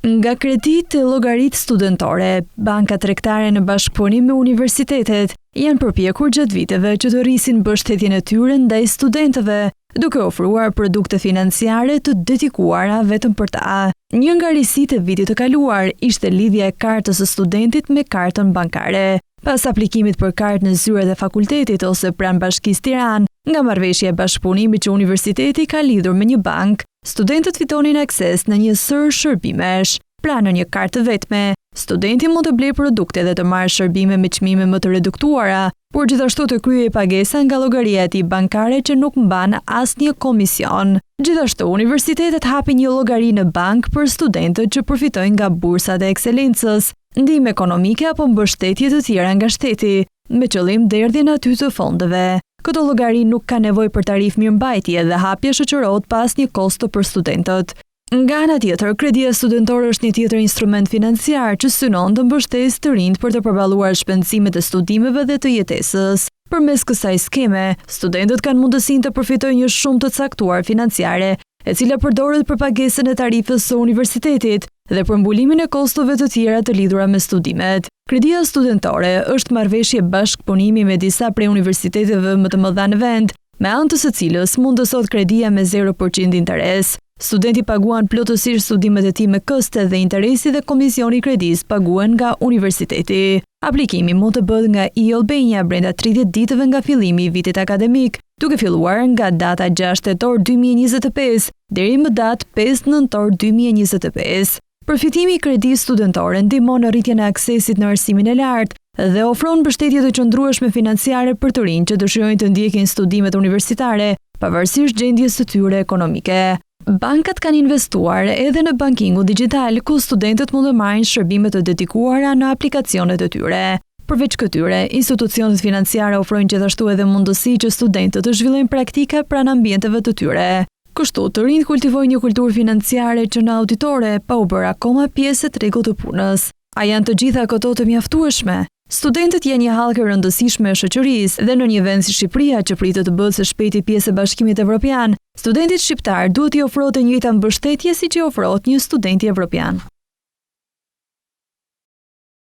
Nga kreditë e llogaritë studentore, bankat tregtare në bashkëpunim me universitetet janë përpjekur gjatë viteve që të rrisin mbështetjen e tyre ndaj studentëve, duke ofruar produkte financiare të dedikuara vetëm për ta. Një nga risitë e vitit të kaluar ishte lidhja e kartës së studentit me kartën bankare. Pas aplikimit për kartë në zyret e fakultetit ose pranë Bashkisë Tiranë, nga marrëveshja e bashkëpunimit që universiteti ka lidhur me një bankë, studentët fitonin akses në një sër shërbimesh. Pra në një kartë vetme, studenti mund të blejë produkte dhe të marrë shërbime me çmime më të reduktuara, por gjithashtu të kryejë pagesa nga llogaria e tij bankare që nuk mban asnjë komision. Gjithashtu, universitetet hapin një llogari në bank për studentët që përfitojnë nga bursat e ekselencës, ndihmë ekonomike apo mbështetje të tjera nga shteti, me qëllim derdhjen aty të fondeve. Këto llogari nuk ka nevojë për tarifë mirëmbajtje dhe hapja shoqërohet pas një kosto për studentët. Nga ana tjetër, kredia studentore është një tjetër instrument financiar që synon të mbështesë të rinjt për të përballuar shpenzimet e studimeve dhe të jetesës. Përmes kësaj skeme, studentët kanë mundësinë të përfitojnë një shumë të caktuar financiare, e cila përdoret për pagesën e tarifës së universitetit dhe për mbulimin e kostove të tjera të lidhura me studimet. Kredia studentore është marrëveshje bashkëpunimi me disa prej universiteteve më të mëdha në vend, me anë të së cilës mundësohet kredia me 0% interes. Studenti paguan plotësisht studimet e tij me koste dhe interesi dhe komisioni i kredisë paguhen nga universiteti. Aplikimi mund të bëhet nga e-Albania brenda 30 ditëve nga fillimi i vitit akademik, duke filluar nga data 6 tetor 2025 deri më datë 5 nëntor 2025. Përfitimi i kredisë studentore ndihmon në rritjen e aksesit në arsimin e lartë dhe ofron mbështetje të qëndrueshme financiare për të rinjt që dëshirojnë të ndjekin studimet universitare, pavarësisht gjendjes së tyre ekonomike. Bankat kanë investuar edhe në bankingun digjital, ku studentët mund të marrin shërbime të dedikuara në aplikacionet e tyre. Përveç këtyre, institucionet financiare ofrojnë gjithashtu edhe mundësi që studentët të zhvillojnë praktika pranë ambienteve të tyre. Kështu, të rinjt kultivojnë një kulturë financiare që në auditore pa u bërë akoma pjesë e tregut të punës. A janë të gjitha këto të mjaftueshme? Studentët janë një hallkë e rëndësishme e shoqërisë dhe në një vend si Shqipëria që pritet të bëhet së shpejti pjesë e Bashkimit Evropian, studentit shqiptar duhet i ofrohet të njëjta mbështetje siç i ofrohet një studenti evropian.